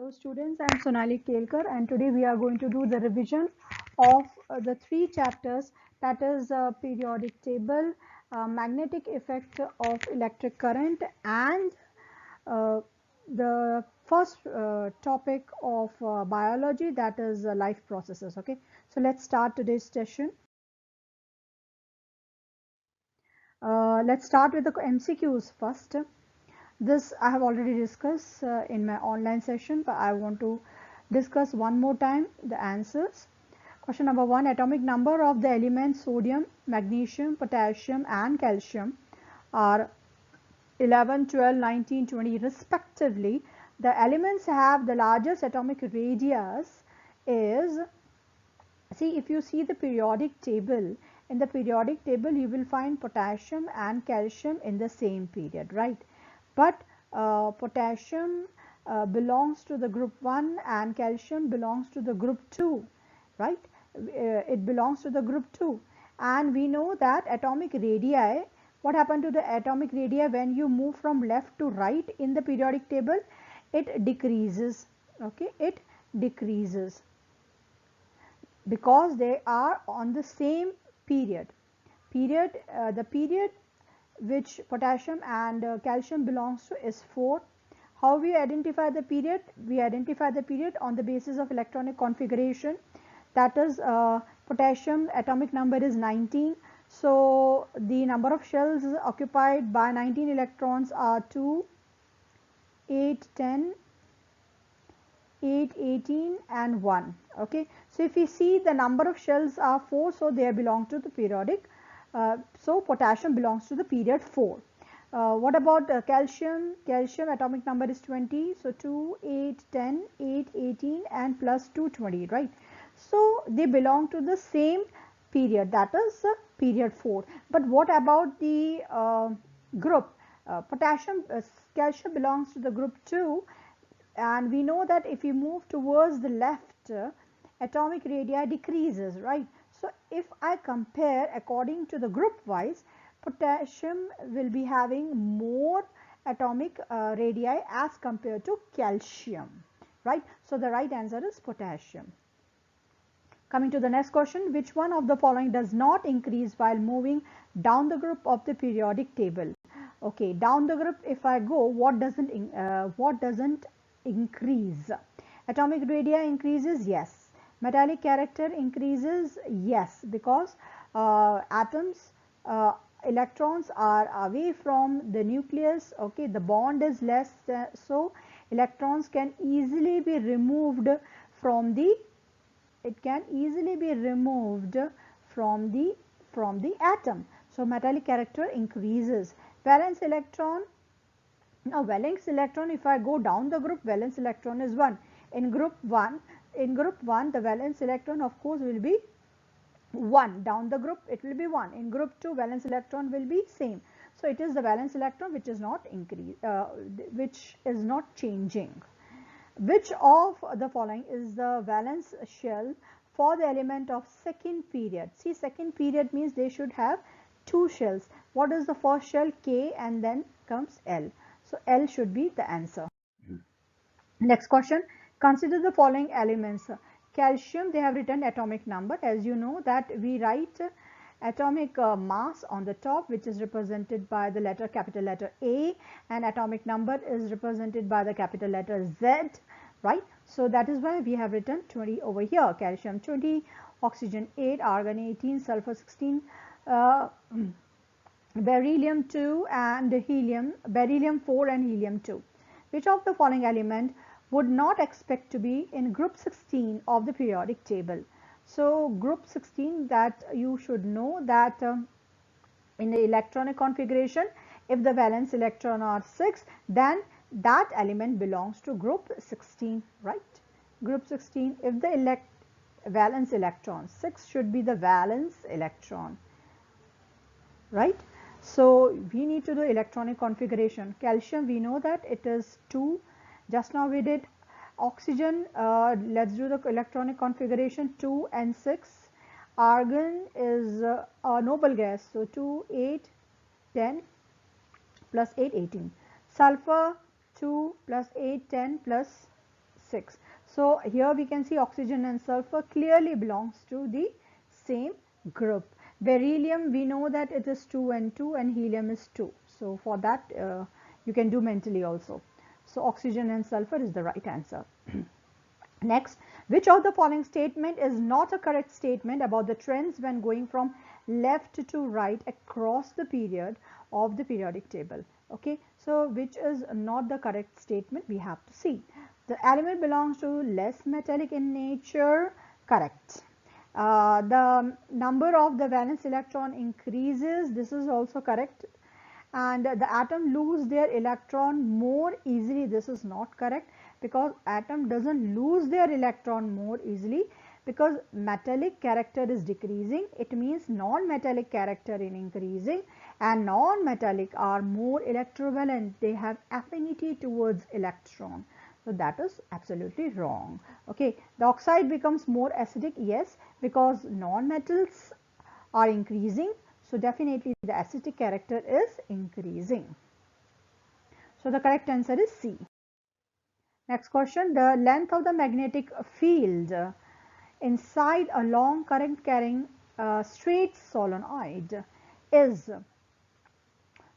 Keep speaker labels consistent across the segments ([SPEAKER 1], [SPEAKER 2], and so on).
[SPEAKER 1] Hello students, I am Sonali Kelkar and today we are going to do the revision of the 3 chapters, that is periodic table, magnetic effect of electric current, and the first topic of biology, that is life processes. Okay, so let's start today's session. Let's start with the MCQs first. This I have already discussed in my online session, but I want to discuss one more time the answers. Question number 1, atomic number of the elements sodium, magnesium, potassium and calcium are 11, 12, 19, 20 respectively. The elements have the largest atomic radius is, see, if you see the periodic table, in the periodic table you will find potassium and calcium in the same period, right? But potassium belongs to the group 1 and calcium belongs to the group 2, right? It belongs to the group 2, and we know that atomic radii, what happened to the atomic radii when you move from left to right in the periodic table? It decreases, okay, it decreases because they are on the same period. The period which potassium and calcium belongs to is 4. How we identify the period? We identify the period on the basis of electronic configuration. That is, potassium atomic number is 19. So the number of shells occupied by 19 electrons are 2, 8, 10, 8, 18 and 1. Okay, so if we see the number of shells are 4, so they belong to the periodic. So potassium belongs to the period 4. What about calcium? Calcium atomic number is 20. So 2, 8, 10, 8, 18 and plus 2, 20, right? So they belong to the same period, that is period 4. But what about the group? Calcium belongs to the group 2, and we know that if you move towards the left, atomic radii decreases, right? So if I compare according to the group wise, potassium will be having more atomic radii as compared to calcium, right? So the right answer is potassium. Coming to the next question, which one of the following does not increase while moving down the group of the periodic table? Okay, down the group if I go, what doesn't increase? Atomic radii increases, yes. Metallic character increases, yes, because atoms, electrons are away from the nucleus. Okay, the bond is less, so electrons can easily be removed from the, atom. So metallic character increases. Valence electron, now valence electron, if I go down the group, valence electron is 1. In group 1, the valence electron of course will be 1. Down the group it will be 1. In group 2, valence electron will be same. So it is the valence electron which is not changing. Which of the following is the valence shell for the element of second period? See, second period means they should have 2 shells. What is the first shell? K, and then comes L. So L should be the answer. Next question. Consider the following elements. Calcium, they have written atomic number. As you know that we write atomic mass on the top, which is represented by the letter, capital letter A, and atomic number is represented by the capital letter Z, right? So that is why we have written 20 over here. Calcium 20, oxygen 8, argon 18, sulfur 16, beryllium 2 and beryllium 4 and helium 2. Which of the following element would not expect to be in group 16 of the periodic table? So group 16, that you should know that in the electronic configuration, if the valence electron are 6, then that element belongs to group 16, right? Group 16, if the valence electron, 6 should be the valence electron, right? So we need to do electronic configuration. Calcium, we know that it is 2. Just now we did oxygen. Let's do the electronic configuration, 2 and 6. Argon is a noble gas, so 2, 8, 10 plus 8, 18. Sulfur 2 plus 8, 10 plus 6. So here we can see oxygen and sulfur clearly belongs to the same group. Beryllium, we know that it is 2 and 2, and helium is 2. So for that you can do mentally also. So oxygen and sulfur is the right answer. Next, which of the following statement is not a correct statement about the trends when going from left to right across the period of the periodic table? Okay, so which is not the correct statement, we have to see. The element belongs to less metallic in nature, correct. The number of the valence electron increases, this is also correct. And the atom lose their electron more easily, this is not correct, because atom doesn't lose their electron more easily, because metallic character is decreasing. It means non-metallic character is increasing, and non-metallic are more electrovalent, they have affinity towards electron. So that is absolutely wrong. Okay, the oxide becomes more acidic, yes, because non-metals are increasing, so definitely the acidic character is increasing. So the correct answer is C. Next question, the length of the magnetic field inside a long current carrying straight solenoid is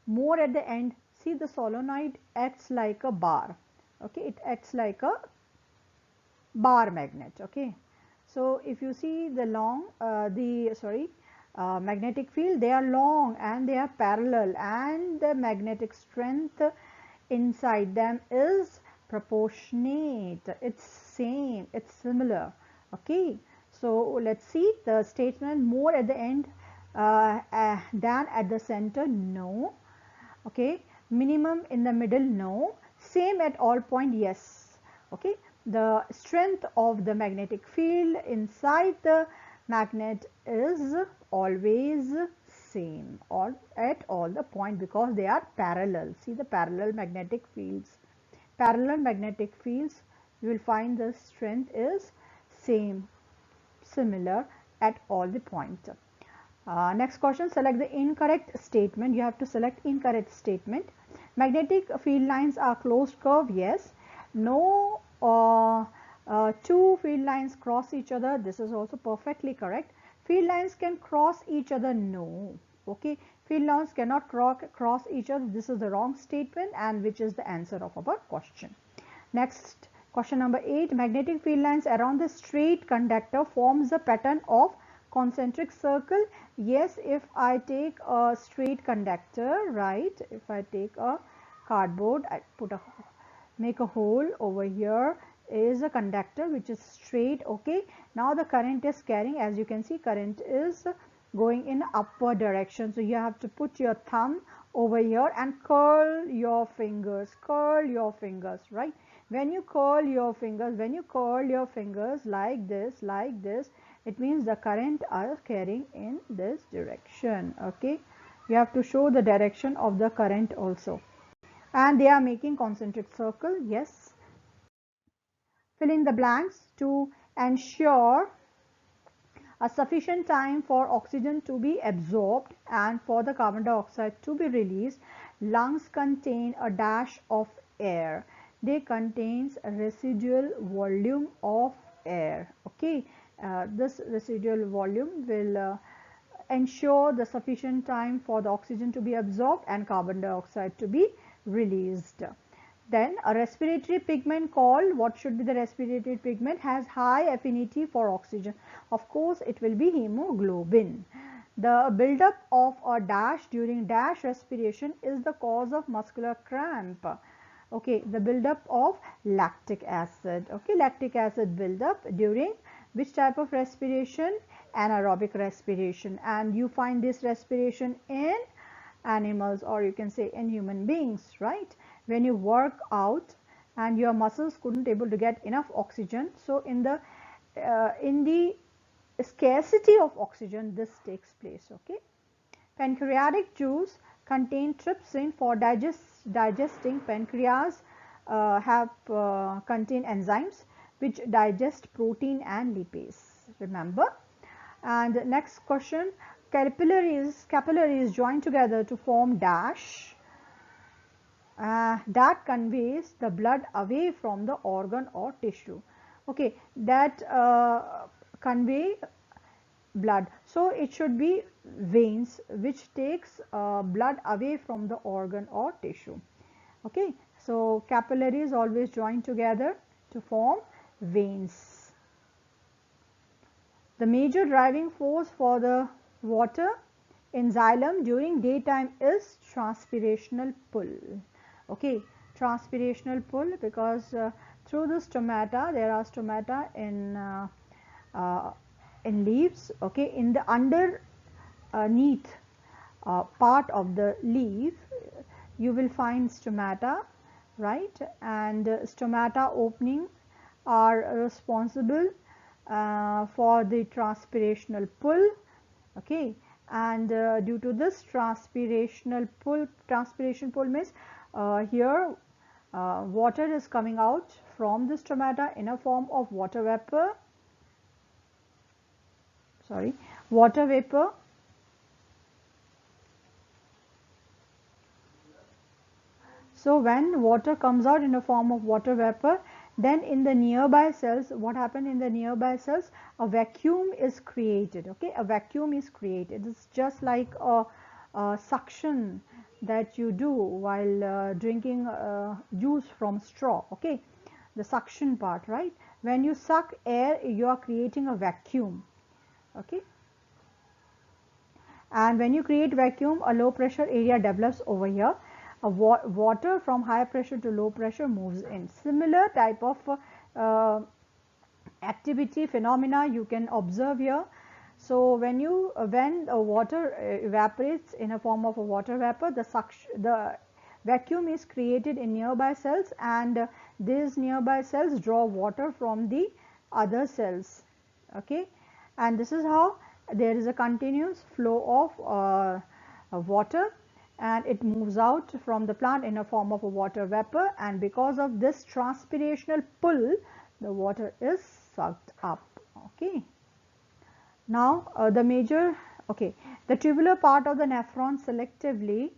[SPEAKER 1] more at the end. See, the solenoid acts like a bar. Okay, it acts like a bar magnet. Okay, so if you see the long magnetic field, they are long and they are parallel, and the magnetic strength inside them is proportionate, it's same, it's similar. Okay, so let's see the statement more at the end than at the center, no. Okay, minimum in the middle, no. Same at all point, yes. Okay, the strength of the magnetic field inside the magnet is always same or at all the point, because they are parallel. See the parallel magnetic fields. Parallel magnetic fields, you will find the strength is same, similar at all the points. Next question, select the incorrect statement. You have to select incorrect statement. Magnetic field lines are closed curve, yes. No two field lines cross each other, this is also perfectly correct. Field lines can cross each other, no. Okay, field lines cannot cross each other, this is the wrong statement, and which is the answer of our question. Next, question number 8, magnetic field lines around the straight conductor forms the pattern of concentric circle. Yes, if I take a straight conductor, right, if I take a cardboard, I make a hole over here, is a conductor which is straight. Okay, now the current is carrying, as you can see, current is going in upward direction, so you have to put your thumb over here and curl your fingers, right. When you curl your fingers, like this, it means the current are carrying in this direction. Okay, you have to show the direction of the current also, and they are making concentric circle, yes. Fill in the blanks. To ensure a sufficient time for oxygen to be absorbed and for the carbon dioxide to be released, lungs contain a dash of air. They contains a residual volume of air. Okay, this residual volume will ensure the sufficient time for the oxygen to be absorbed and carbon dioxide to be released. Then a respiratory pigment called, what should be the respiratory pigment, has high affinity for oxygen? Of course, it will be hemoglobin. The buildup of a dash during dash respiration is the cause of muscular cramp. Okay, the buildup of lactic acid. Okay, lactic acid buildup during which type of respiration? Anaerobic respiration. And you find this respiration in animals, or you can say in human beings, right? When you work out and your muscles couldn't able to get enough oxygen, so in the scarcity of oxygen, this takes place. Okay, pancreatic juice contain trypsin for digesting. Pancreas contain enzymes which digest protein and lipase, remember. And next question, capillaries join together to form dash. that conveys the blood away from the organ or tissue. Okay, that convey blood. So it should be veins which takes blood away from the organ or tissue. Okay, so capillaries always join together to form veins. The major driving force for the water in xylem during daytime is transpirational pull. Okay, transpirational pull, because through the stomata, there are stomata uh, in leaves. Okay, in the underneath part of the leaf you will find stomata, right, and stomata opening are responsible for the transpirational pull. Okay, and due to this transpiration pull means here water is coming out from the stomata in a form of water vapor, water vapor. So when water comes out in a form of water vapor, then in the nearby cells, what happened in the nearby cells? A vacuum is created. Okay, a vacuum is created. It's just like a suction that you do while drinking juice from straw. Okay, the suction part, right? When you suck air, you are creating a vacuum. Okay, and when you create vacuum, a low pressure area develops over here. Water from high pressure to low pressure moves in. Similar type of activity phenomena you can observe here. So when water evaporates in a form of a water vapor, the vacuum is created in nearby cells, and these nearby cells draw water from the other cells. Okay, and this is how there is a continuous flow of water, and it moves out from the plant in a form of a water vapor, and because of this transpirational pull, the water is sucked up. Okay, now the tubular part of the nephron selectively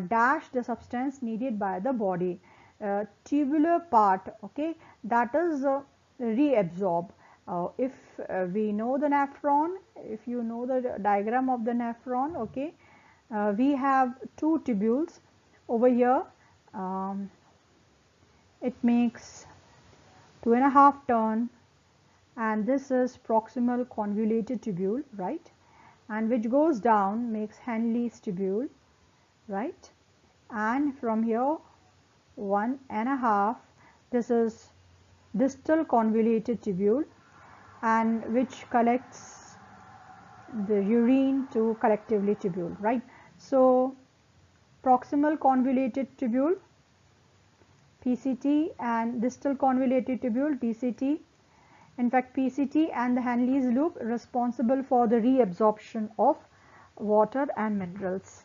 [SPEAKER 1] dash the substance needed by the body. Tubular part, okay, that is reabsorb. If we know the nephron, if you know the diagram of the nephron, okay, we have two tubules over here. It makes 2.5 turn, and this is proximal convoluted tubule, right, and which goes down makes Henle's tubule, right, and from here 1.5, this is distal convoluted tubule, and which collects the urine to collectively tubule, right. So proximal convoluted tubule PCT and distal convoluted tubule DCT. In fact, PCT and the Henle's loop responsible for the reabsorption of water and minerals.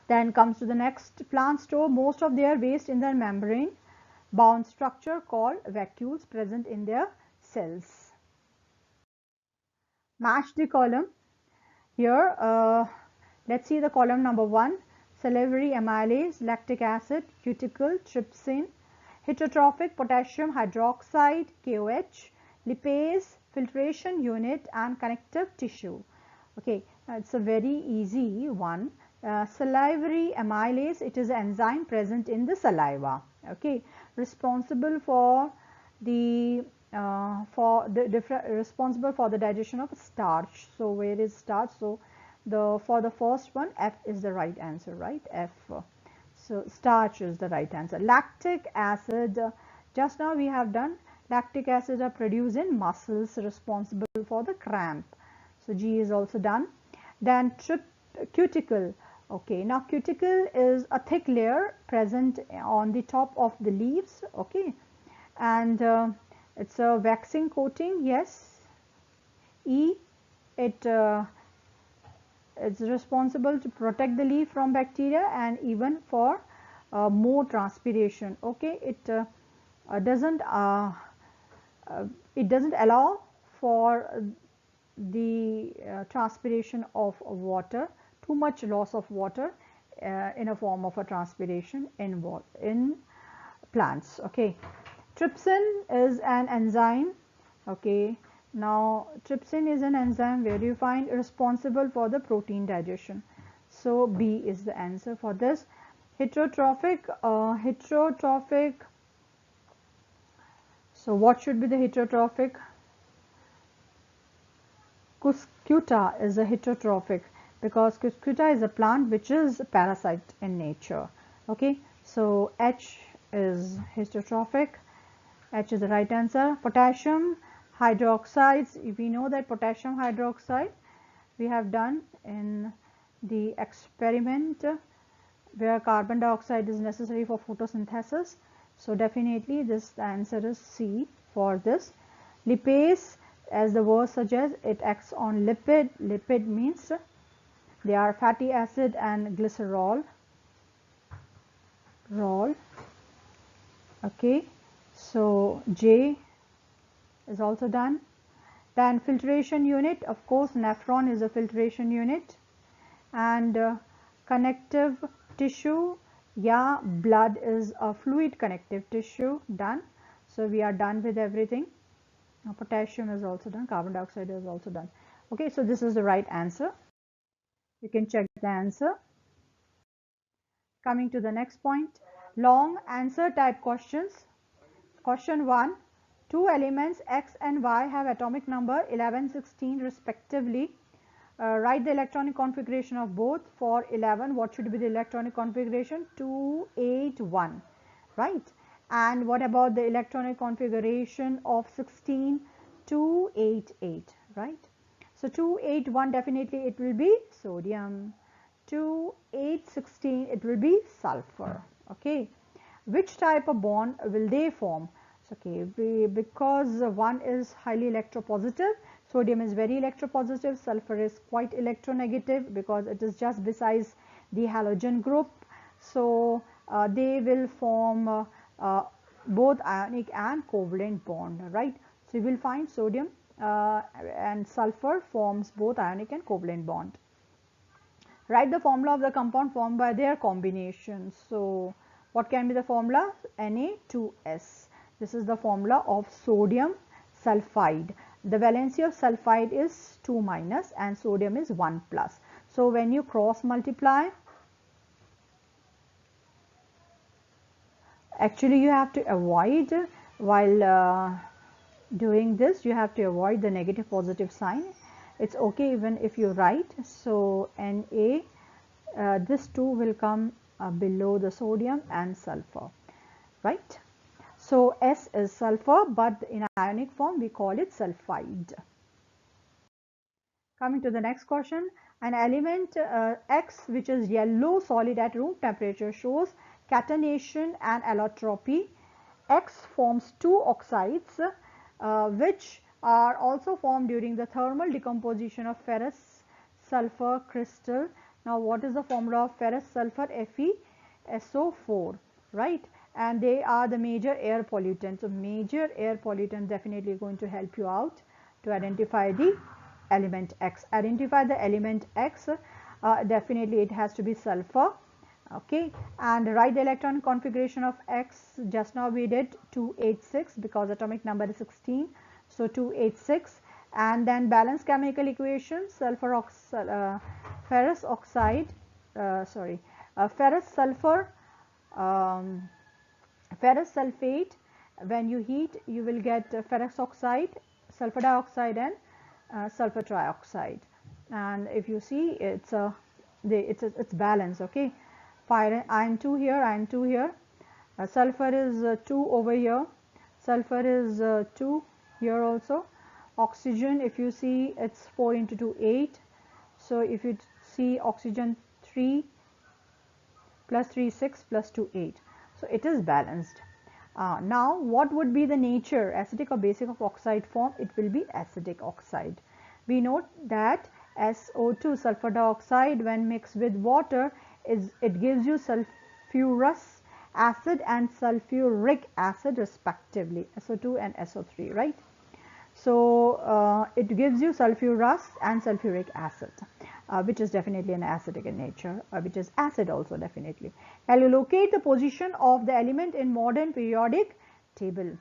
[SPEAKER 1] Then comes to the next. Plants store most of their waste in their membrane bound structure called vacuoles present in their cells. Match the column. Here, let's see the column number 1. Salivary amylase, lactic acid, cuticle, trypsin, heterotrophic potassium hydroxide KOH, lipase, filtration unit, and connective tissue. Okay, it's a very easy one. Salivary amylase, it is an enzyme present in the saliva. Okay, responsible for the responsible for the digestion of starch. So where is starch? So for the first one, F is the right answer, right? F. So starch is the right answer. Lactic acid, just now we have done. Lactic acid are produced in muscles, responsible for the cramp. So G is also done. Then cuticle. Okay, now cuticle is a thick layer present on the top of the leaves. Okay, and it's a waxing coating. Yes. E, it's responsible to protect the leaf from bacteria and even for more transpiration. Okay, it doesn't allow for the transpiration of water, too much loss of water. in a form of a transpiration involved in plants. Okay, trypsin is an enzyme. Okay, now trypsin is an enzyme where you find responsible for the protein digestion. So B is the answer for this. Heterotrophic, so what should be the heterotrophic? Cuscuta is a heterotrophic because Cuscuta is a plant which is parasite in nature. Okay, so H is heterotrophic. H is the right answer. Potassium hydroxides, we know that potassium hydroxide we have done in the experiment where carbon dioxide is necessary for photosynthesis. So definitely this answer is C for this. Lipase, as the word suggests, it acts on lipid. Lipid means they are fatty acid and glycerol. Okay, so J is also done. Then filtration unit, of course nephron is a filtration unit. And connective tissue, yeah, blood is a fluid connective tissue. Done. So we are done with everything. Potassium is also done, carbon dioxide is also done. Okay, so this is the right answer. You can check the answer. Coming to the next point, long answer type questions. Question 1, two elements X and Y have atomic number 11, 16 respectively. Write the electronic configuration of both. For 11, what should be the electronic configuration? 281, right? And what about the electronic configuration of 16? 288, right? So 281, definitely it will be sodium. 2816, it will be sulfur. Okay, which type of bond will they form? Okay, because one is highly electropositive, sodium is very electropositive, sulfur is quite electronegative because it is just besides the halogen group. So they will form both ionic and covalent bond, right? So you will find sodium and sulfur forms both ionic and covalent bond. Write the formula of the compound formed by their combination. So what can be the formula? Na2S. This is the formula of sodium sulfide. The valency of sulfide is 2 minus and sodium is 1 plus. So when you cross multiply, actually you have to avoid, while doing this, you have to avoid the negative positive sign. It's okay even if you write. So Na, this 2 will come below the sodium and sulfur, right? So S is sulfur, but in ionic form we call it sulfide. Coming to the next question, an element X which is yellow solid at room temperature shows catenation and allotropy. X forms two oxides which are also formed during the thermal decomposition of ferrous sulfur crystal. Now what is the formula of ferrous sulfur? FeSO4, right? And they are the major air pollutants. So major air pollutant definitely going to help you out to identify the element X. Identify the element X, definitely it has to be sulfur. Okay, and write the electron configuration of X. Just now we did 286 because atomic number is 16. So 286, and then balance chemical equation, ferrous oxide, ferrous sulfur, ferrous sulfate. When you heat, you will get ferrous oxide, sulfur dioxide, and sulfur trioxide. And if you see, it's balanced. Okay, fire iron 2 here, iron 2 here. Sulfur is 2 over here. Sulfur is 2 here also. Oxygen, if you see, it's 4 into 2, 8. So if you see oxygen 3 plus 3, 6 plus 2, 8. So it is balanced. Now what would be the nature, acidic or basic, of oxide form? It will be acidic oxide. We note that SO2, sulfur dioxide, when mixed with water, it gives you sulfurous acid and sulfuric acid respectively, SO2 and SO3, right? So it gives you sulfurous and sulfuric acid. which is definitely an acidic in nature, which is acid also definitely. Can you locate the position of the element in modern periodic table?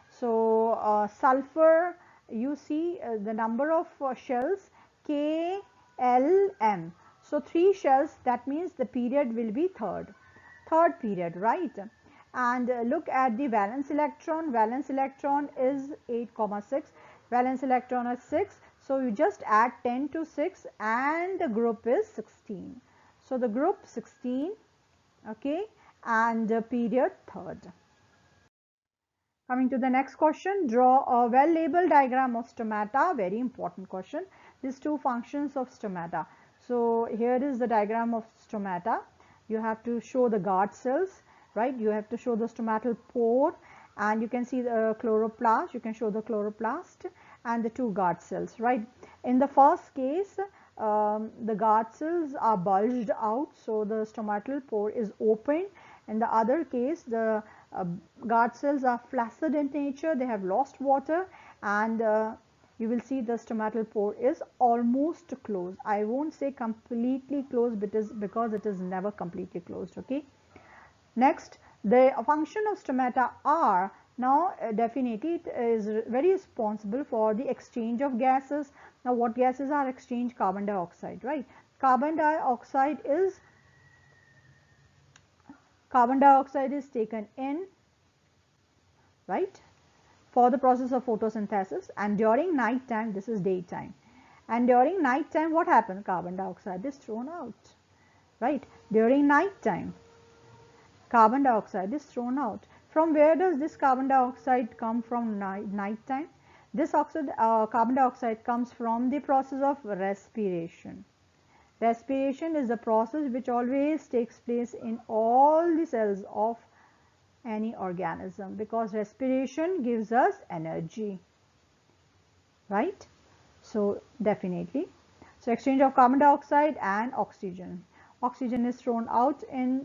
[SPEAKER 1] So sulfur, you see the number of shells K, L, M. So 3 shells, that means the period will be third period, right? And look at the valence electron. Valence electron is 8,6. Valence electron is 6. So you just add 10 to 6 and the group is 16. So the group 16, okay, and the period third. Coming to the next question, draw a well-labeled diagram of stomata. Very important question. These two functions of stomata. So here is the diagram of stomata. You have to show the guard cells, right? You have to show the stomatal pore, and you can see the chloroplast. You can show the chloroplast and the two guard cells, right? In the first case, the guard cells are bulged out, so the stomatal pore is open. In the other case, the guard cells are flaccid in nature, they have lost water, and you will see the stomatal pore is almost closed. I won't say completely closed because it is never completely closed, okay. Next, the function of stomata are now definitely it is very responsible for the exchange of gases. Now what gases are exchanged? Carbon dioxide, right? Carbon dioxide is taken in, right, for the process of photosynthesis, and during night time, this is daytime, and during night time what happens? Carbon dioxide is thrown out, right? During night time, carbon dioxide is thrown out. From where does this carbon dioxide come from? Night time. This carbon dioxide comes from the process of respiration. Respiration is a process which always takes place in all the cells of any organism, because respiration gives us energy, right? So definitely, so exchange of carbon dioxide and oxygen. Oxygen is thrown out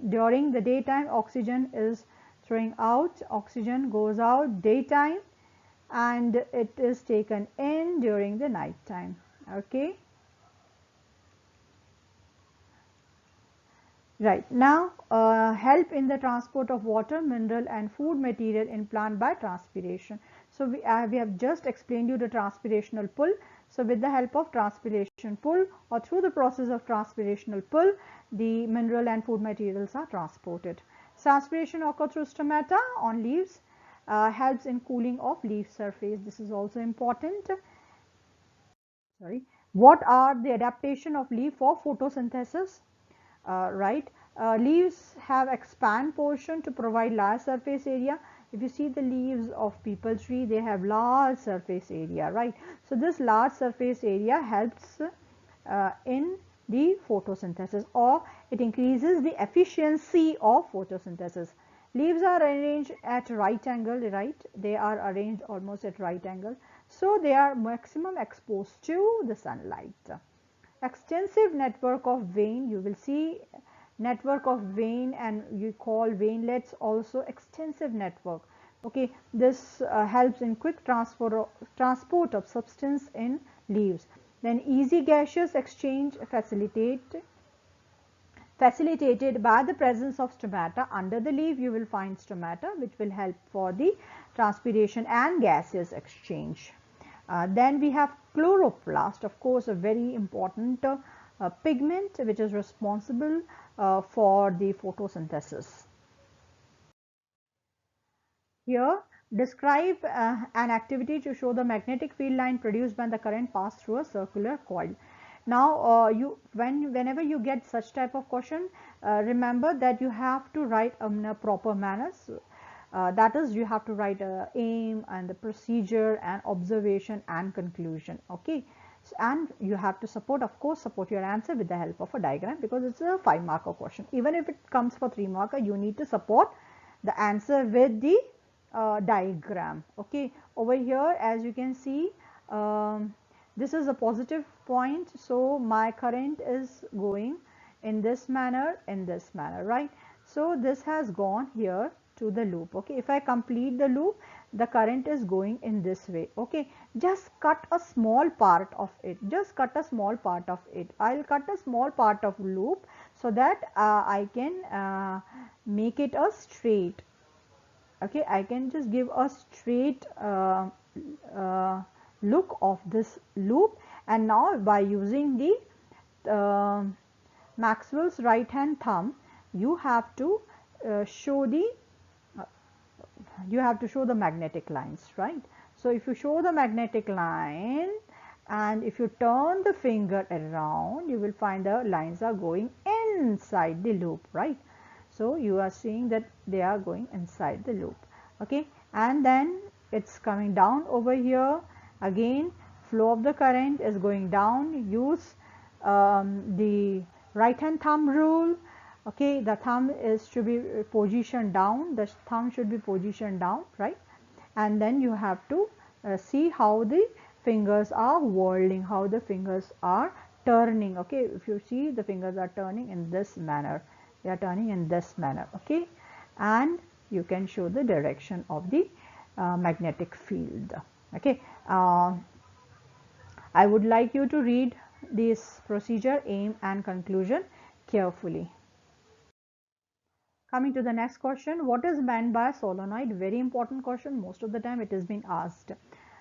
[SPEAKER 1] during the daytime. Oxygen is throwing out. Oxygen goes out daytime, and it is taken in during the night time, okay. Right, now help in the transport of water, mineral and food material in plant by transpiration. So we have just explained you the transpirational pull. So with the help of transpiration pull, or through the process of transpirational pull, the mineral and food materials are transported. Transpiration occurs through stomata on leaves, helps in cooling of leaf surface. This is also important. Sorry. What are the adaptation of leaf for photosynthesis? Right, leaves have expand portion to provide large surface area. If you see the leaves of peepal tree, they have large surface area, right? So this large surface area helps in the photosynthesis, or it increases the efficiency of photosynthesis. Leaves are arranged at right angle, right? They are arranged almost at right angle, so they are maximum exposed to the sunlight. Extensive network of vein, you will see network of vein, and you call veinlets also extensive network, okay. This helps in quick transport of substance in leaves. Then easy gaseous exchange facilitated by the presence of stomata. Under the leaf you will find stomata, which will help for the transpiration and gaseous exchange. Then we have chloroplast, of course a very important pigment which is responsible for the photosynthesis. Here describe an activity to show the magnetic field line produced when the current passed through a circular coil. Now whenever you get such type of question, remember that you have to write in a proper manner. So, that is, you have to write aim and the procedure and observation and conclusion, okay. So, and you have to support your answer with the help of a diagram, because it's a 5-marker question. Even if it comes for 3-marker, you need to support the answer with the diagram, okay. Over here, as you can see, this is a positive point, so my current is going in this manner, right. So this has gone here to the loop, okay. If I complete the loop, the current is going in this way. Okay, just cut a small part of it, just cut a small part of it. I'll cut a small part of loop so that I can make it a straight. Okay, I can just give a straight look of this loop. And now by using the Maxwell's right hand thumb, you have to show the magnetic lines, right? So if you show the magnetic line and if you turn the finger around, you will find the lines are going inside the loop, right? So you are seeing that they are going inside the loop. Okay, and then it's coming down over here. Again, flow of the current is going down. Use the right hand thumb rule. Okay, the thumb is to be positioned down, the thumb should be positioned down, right? And then you have to see how the fingers are whirling, how the fingers are turning. Okay, if you see, the fingers are turning in this manner, they are turning in this manner. Okay, and you can show the direction of the magnetic field. Okay, I would like you to read this procedure, aim and conclusion carefully. Coming to the next question, what is meant by solenoid? Very important question, most of the time it has been asked.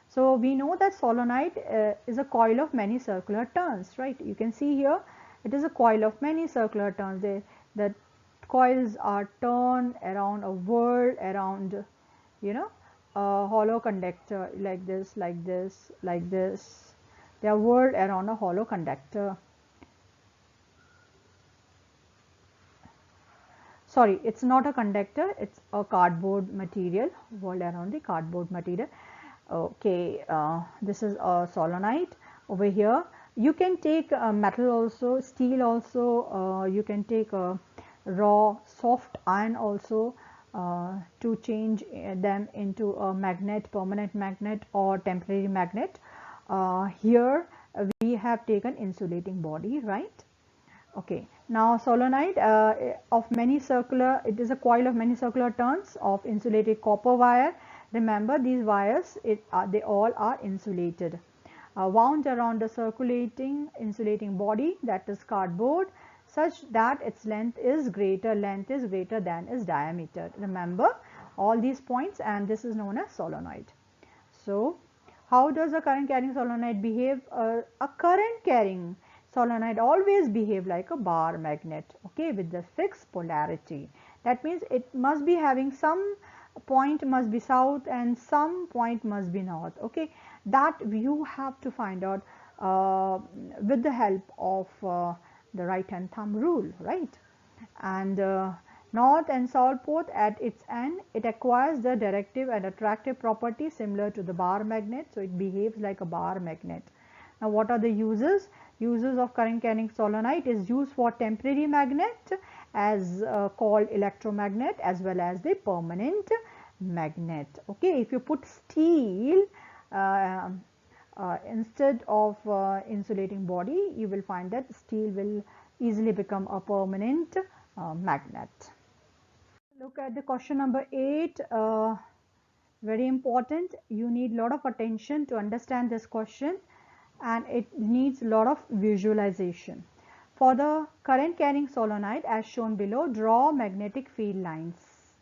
[SPEAKER 1] So we know that solenoid is a coil of many circular turns, right? You can see here it is a coil of many circular turns. The coils are turned around a whirl around, you know, a hollow conductor, like this, like this, like this. They are whirled around a hollow conductor. Sorry, it's not a conductor, it's a cardboard material, whirled around the cardboard material. Okay, this is a solenoid over here. You can take metal also, steel also, you can take a raw soft iron also to change them into a magnet, permanent magnet or temporary magnet. Here we have taken insulating body, right? Okay, now solenoid of many circular, it is a coil of many circular turns of insulated copper wire. Remember, these wires, they all are insulated, wound around the circulating insulating body, that is cardboard, such that its length is greater than its diameter. Remember all these points, and this is known as solenoid. So how does a current carrying solenoid behave? A current carrying solenoid always behave like a bar magnet, okay, with the fixed polarity. That means it must be having some point must be south and some point must be north. Okay, that you have to find out with the help of the right hand thumb rule, right? And north and south pole at its end, it acquires the directive and attractive property similar to the bar magnet, so it behaves like a bar magnet. Now what are the uses? Uses of current carrying solenoid is used for temporary magnet, as called electromagnet, as well as the permanent magnet. Okay, if you put steel instead of insulating body, you will find that steel will easily become a permanent magnet. Look at the question number 8. Very important. You need a lot of attention to understand this question, and it needs a lot of visualization. For the current carrying solenoid, as shown below, draw magnetic field lines,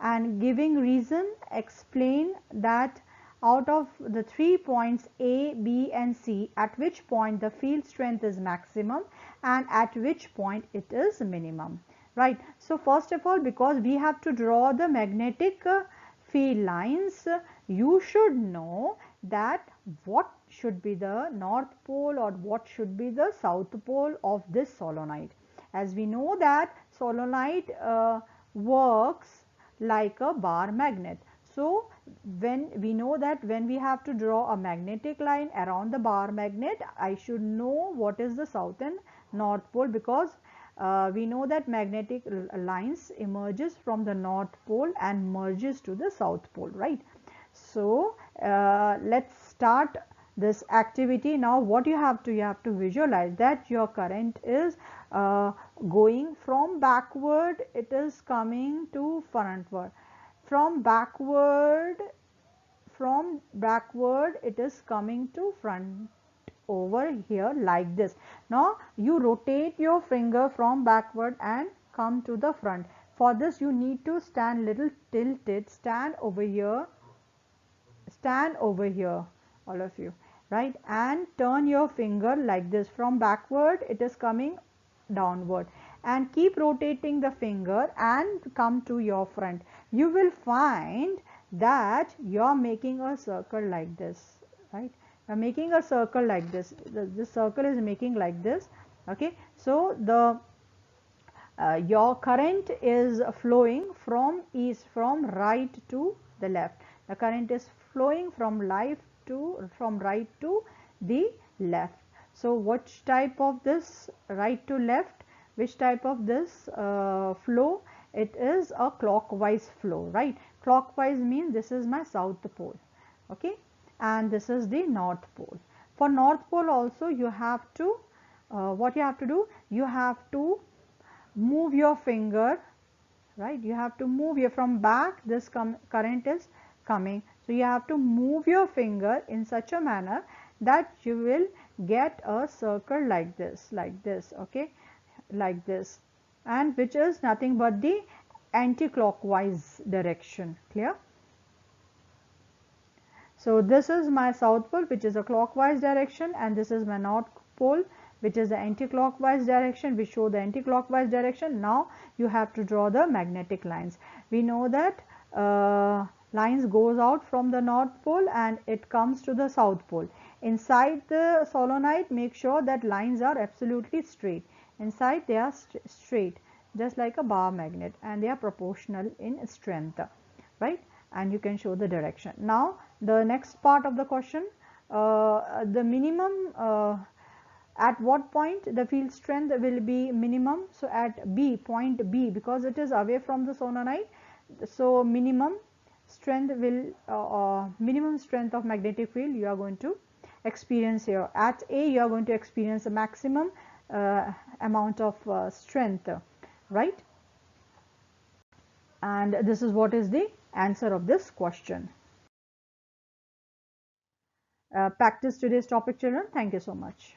[SPEAKER 1] and giving reason, explain that out of the 3 points A, B and C, at which point the field strength is maximum and at which point it is minimum, right? So first of all, because we have to draw the magnetic field lines, you should know that what should be the north pole or what should be the south pole of this solenoid. As we know that solenoid works like a bar magnet. So when we know that when we have to draw a magnetic line around the bar magnet, I should know what is the south and north pole, because we know that magnetic lines emerges from the north pole and merges to the south pole, right? So let's start this activity. Now what you have to visualize that your current is going from backward, it is coming to frontward, from backward from backward it is coming to front over here like this. Now you rotate your finger from backward and come to the front. For this you need to stand little tilted, stand over here, all of you, right, and turn your finger like this. From backward it is coming downward, and keep rotating the finger and come to your front. You will find that you are making a circle like this, right? You are making a circle like this. This circle is making like this. Okay, so the your current is flowing from right to the left. The current is flowing from right to the left. So which type of this right to left, which type of this flow? It is a clockwise flow, right? Clockwise means this is my south pole, okay, and this is the north pole. For north pole also you have to what you have to do, you have to move your finger, right? You have to move your from back, this current is coming, so you have to move your finger in such a manner that you will get a circle like this, okay, like this, and which is nothing but the anti-clockwise direction. Clear? So this is my south pole, which is a clockwise direction, and this is my north pole, which is the anti-clockwise direction. We show the anti-clockwise direction. Now you have to draw the magnetic lines. We know that lines goes out from the north pole and it comes to the south pole. Inside the solenoid, make sure that lines are absolutely straight. Inside they are straight, just like a bar magnet, and they are proportional in strength, right? And you can show the direction. Now the next part of the question, the minimum at what point the field strength will be minimum. So at B, point B, because it is away from the solenoid, so minimum strength will minimum strength of magnetic field you are going to experience here. At A you are going to experience a maximum amount of strength, right? And this is what is the answer of this question. Practice today's topic, children. Thank you so much.